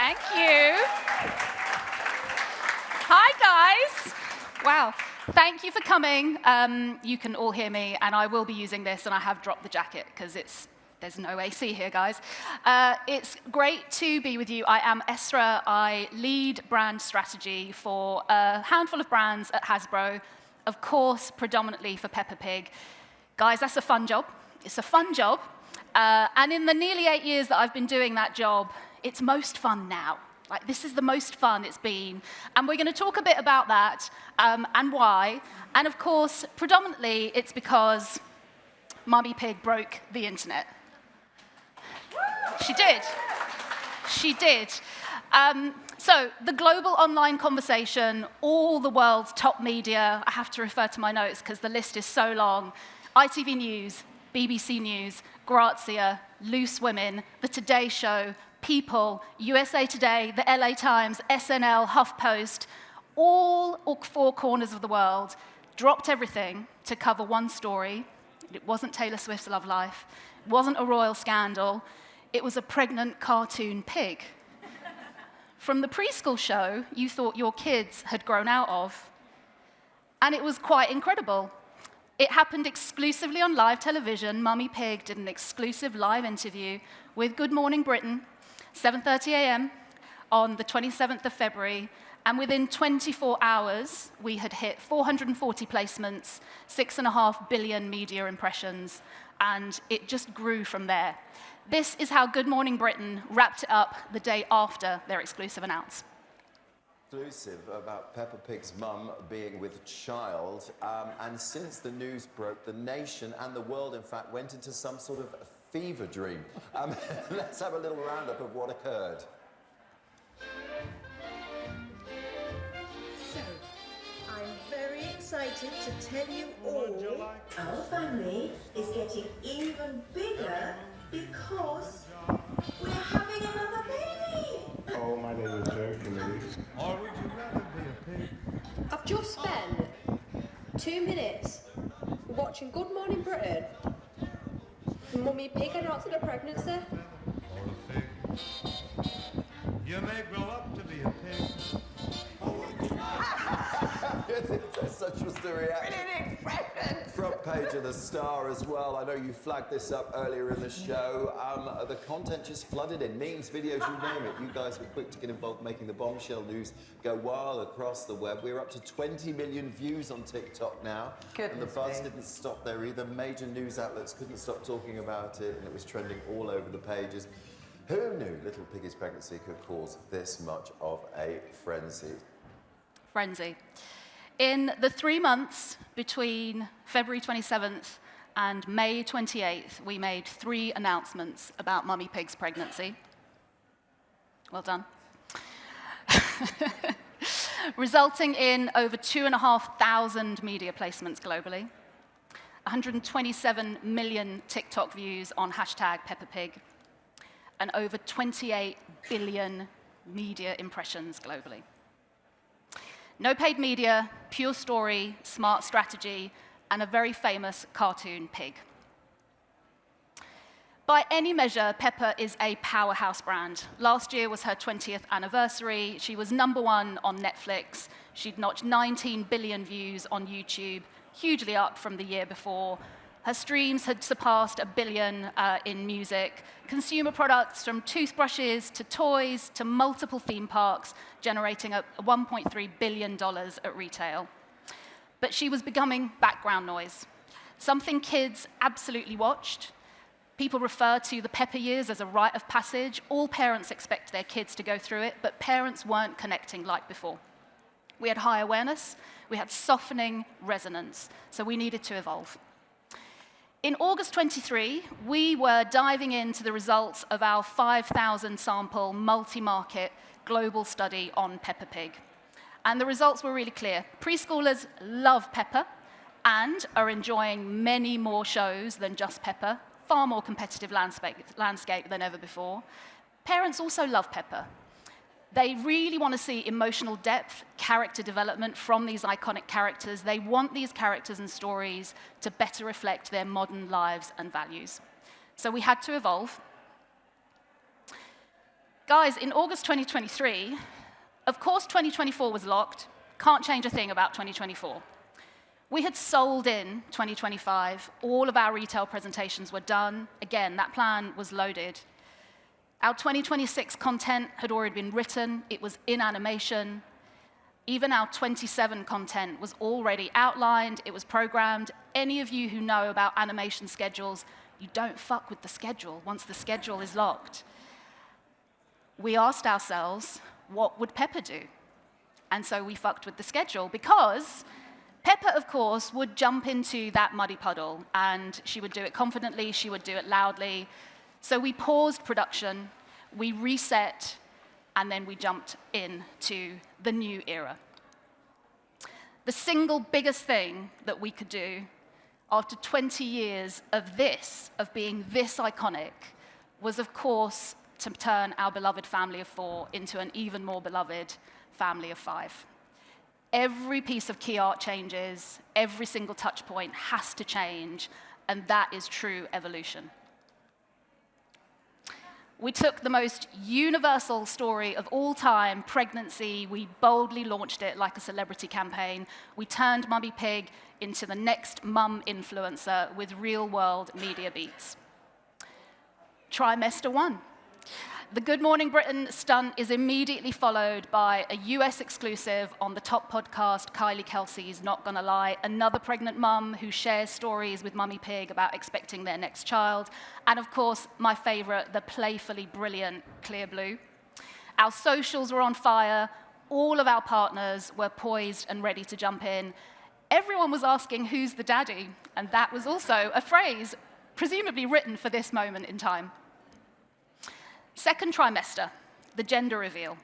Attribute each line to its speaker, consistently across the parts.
Speaker 1: Thank you. Hi, guys. Wow. Thank you for coming. You can all hear me, and I will be using this, and I have dropped the jacket because there's no AC here, guys. It's great to be with you. I am Esra. I lead brand strategy for a handful of brands at Hasbro, of course, predominantly for Peppa Pig. Guys, that's a fun job. It's a fun job. And in the nearly 8 years that I've been doing that job, it's most fun now. Like, this is the most fun it's been. And we're going to talk a bit about that and why. And of course, predominantly, it's because Mummy Pig broke the internet. She did. She did. So the global online conversation, all the world's top media, I have to refer to my notes because the list is so long, ITV News, BBC News, Grazia, Loose Women, The Today Show, People, USA Today, The LA Times, SNL, HuffPost, all four corners of the world dropped everything to cover one story. It wasn't Taylor Swift's love life. It wasn't a royal scandal. It was a pregnant cartoon pig. From the preschool show you thought your kids had grown out of. And it was quite incredible. It happened exclusively on live television. Mummy Pig did an exclusive live interview with Good Morning Britain, 7:30 a.m. on the 27th of February, and within 24 hours, we had hit 440 placements, 6.5 billion media impressions, and it just grew from there. This is how Good Morning Britain wrapped it up the day after their exclusive announce.
Speaker 2: Exclusive about Peppa Pig's mum being with child, and since the news broke, the nation and the world, in fact, went into some sort of fever dream. Let's have a little roundup of what occurred.
Speaker 3: So, I'm very excited to tell you all our family is getting even bigger because we're having another baby.
Speaker 4: Oh my God, you're joking me.
Speaker 5: Or would you rather be a pig?
Speaker 6: I've just spent 2 minutes watching Good Morning Britain. Mummy Pig announcing a pregnancy.
Speaker 5: Or a pig? You may grow up to be a pig.
Speaker 2: Such was the reaction. Front page of the Star as well. I know you flagged this up earlier in the show. The content just flooded in. Memes, videos, you name it. You guys were quick to get involved making the bombshell news go wild across the web. We're up to 20 million views on TikTok now. And the buzz didn't stop there either. Major news outlets couldn't stop talking about it, and it was trending all over the pages. Who knew little Piggy's pregnancy could cause this much of a frenzy?
Speaker 1: Frenzy. In the 3 months between February 27th and May 28th, we made 3 announcements about Mummy Pig's pregnancy. Well done. Resulting in over 2,500 media placements globally, 127 million TikTok views on hashtag Peppa Pig, and over 28 billion media impressions globally. No paid media, pure story, smart strategy, and a very famous cartoon pig. By any measure, Peppa is a powerhouse brand. Last year was her 20th anniversary. She was #1 on Netflix. She'd notched 19 billion views on YouTube, hugely up from the year before. Her streams had surpassed 1 billion in music. Consumer products from toothbrushes to toys to multiple theme parks, generating $1.3 billion at retail. But she was becoming background noise, something kids absolutely watched. People refer to the Peppa years as a rite of passage. All parents expect their kids to go through it, but parents weren't connecting like before. We had high awareness, we had softening resonance, so we needed to evolve. In August 23, we were diving into the results of our 5,000 sample multi-market global study on Peppa Pig. And the results were really clear. Preschoolers love Peppa and are enjoying many more shows than just Peppa, far more competitive landscape than ever before. Parents also love Peppa. They really want to see emotional depth, character development from these iconic characters. They want these characters and stories to better reflect their modern lives and values. So we had to evolve. guys, in August 2023, of course 2024 was locked. Can't change a thing about 2024. We had sold in 2025. All of our retail presentations were done. Again, that plan was loaded. Our 2026 content had already been written. It was in animation. Even our 27 content was already outlined. It was programmed. Any of you who know about animation schedules, you don't fuck with the schedule once the schedule is locked. We asked ourselves, what would Pepper do? And so we fucked with the schedule because Pepper, of course, would jump into that muddy puddle, and she would do it confidently, she would do it loudly. So we paused production, we reset, and then we jumped into the new era. The single biggest thing that we could do after 20 years of being this iconic, was, of course, to turn our beloved family of 4 into an even more beloved family of 5. Every piece of key art changes, every single touch point has to change, and that is true evolution. We took the most universal story of all time, pregnancy, we boldly launched it like a celebrity campaign. We turned Mummy Pig into the next mum influencer with real-world media beats. Trimester 1. The Good Morning Britain stunt is immediately followed by a US exclusive on the top podcast, Kylie Kelsey's Not Gonna Lie, another pregnant mum who shares stories with Mummy Pig about expecting their next child, and of course, my favorite, the playfully brilliant Clear Blue. Our socials were on fire, all of our partners were poised and ready to jump in. Everyone was asking, who's the daddy? And that was also a phrase presumably written for this moment in time. Second trimester, the gender reveal.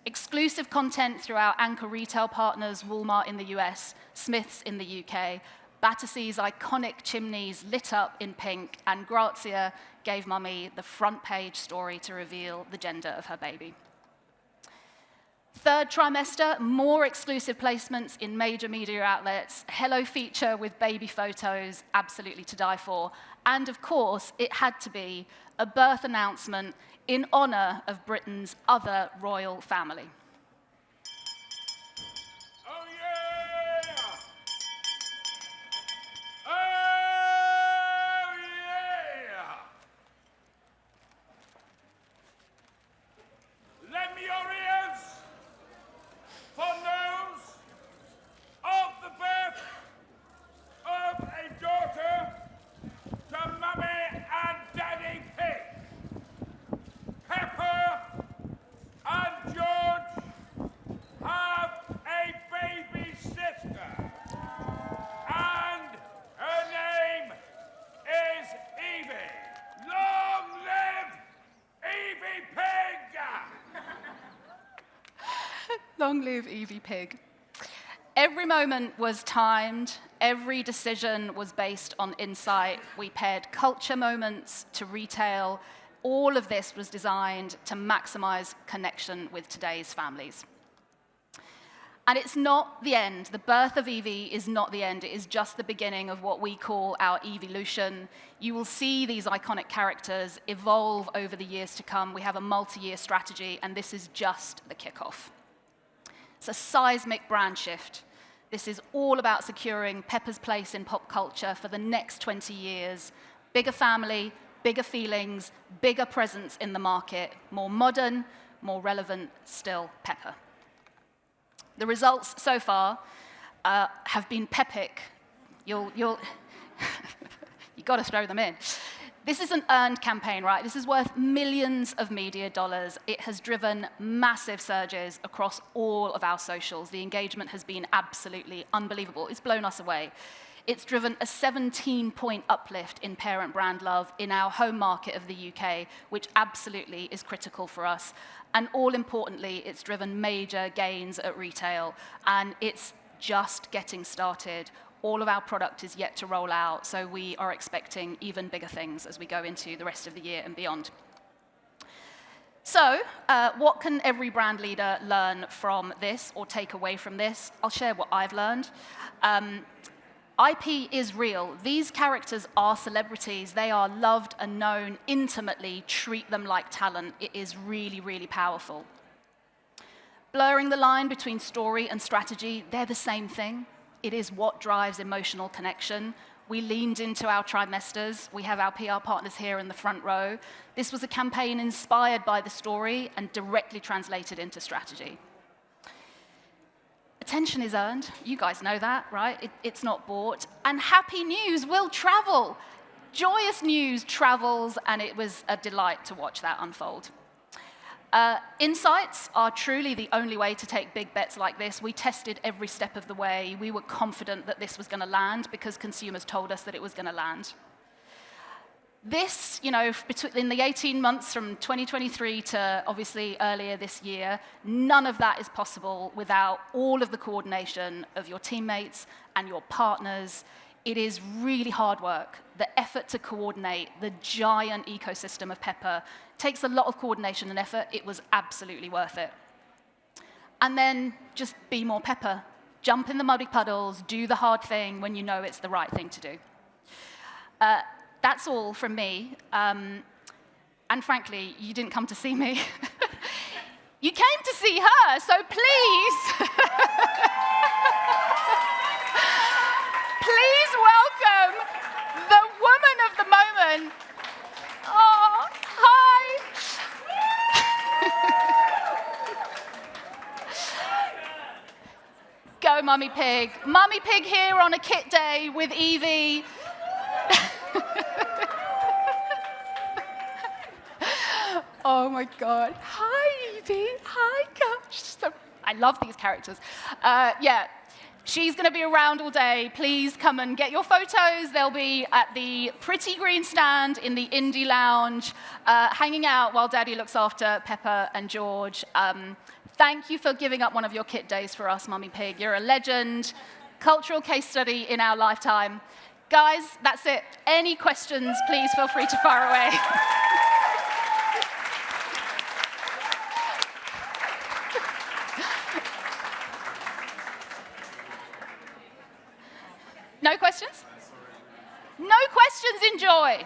Speaker 1: Exclusive content through our anchor retail partners, Walmart in the US, Smith's in the UK. Battersea's iconic chimneys lit up in pink, and Grazia gave Mummy the front page story to reveal the gender of her baby. Third trimester, more exclusive placements in major media outlets, Hello feature with baby photos, absolutely to die for. And of course, it had to be a birth announcement in honor of Britain's other royal family.
Speaker 5: Oh yeah! Oh yeah! Lend me your ears for news of the birth of a daughter to Mummy and Daddy Pig. Pepper and George have a baby sister, and her name is Evie. Long live Evie Pig!
Speaker 1: Long live Evie Pig. Every moment was timed. Every decision was based on insight. We paired culture moments to retail. All of this was designed to maximize connection with today's families. And it's not the end. The birth of Evie is not the end. It is just the beginning of what we call our evolution. You will see these iconic characters evolve over the years to come. We have a multi-year strategy, and this is just the kickoff. It's a seismic brand shift. This is all about securing Pepper's place in pop culture for the next 20 years. Bigger family, bigger feelings, bigger presence in the market, more modern, more relevant, still Pepper. The results so far have been Peppic. You got to throw them in. This is an earned campaign, right? This is worth millions of media dollars. It has driven massive surges across all of our socials. The engagement has been absolutely unbelievable. It's blown us away. It's driven a 17-point uplift in parent brand love in our home market of the UK, which absolutely is critical for us. And all importantly, it's driven major gains at retail, and it's just getting started. All of our product is yet to roll out, so we are expecting even bigger things as we go into the rest of the year and beyond. So, what can every brand leader learn from this or take away from this? I'll share what I've learned. IP is real. These characters are celebrities. They are loved and known intimately. Treat them like talent. It is really, really powerful. Blurring the line between story and strategy, they're the same thing. It is what drives emotional connection. We leaned into our trimesters. We have our PR partners here in the front row. This was a campaign inspired by the story and directly translated into strategy. Attention is earned. You guys know that, right? It's not bought. And happy news will travel. Joyous news travels, and it was a delight to watch that unfold. Insights are truly the only way to take big bets like this. We tested every step of the way. We were confident that this was going to land because consumers told us that it was going to land. This, in the 18 months from 2023 to obviously earlier this year, none of that is possible without all of the coordination of your teammates and your partners. It is really hard work. The effort to coordinate the giant ecosystem of Pepper takes a lot of coordination and effort. It was absolutely worth it. And then just be more Pepper. Jump in the muddy puddles, do the hard thing when you know it's the right thing to do. That's all from me. And frankly, you didn't come to see me. You came to see her, so please, please welcome the woman of the moment. Oh, hi. Go, Mummy Pig. Mummy Pig here on a kit day with Evie. Oh my God. Hi, Evie. Hi, gosh. I love these characters. Yeah, she's going to be around all day. Please come and get your photos. They'll be at the pretty green stand in the Indie Lounge, hanging out while Daddy looks after Pepper and George. Thank you for giving up one of your kit days for us, Mummy Pig. You're a legend. Cultural case study in our lifetime. Guys, that's it. Any questions, please feel free to fire away. No questions? No questions, enjoy.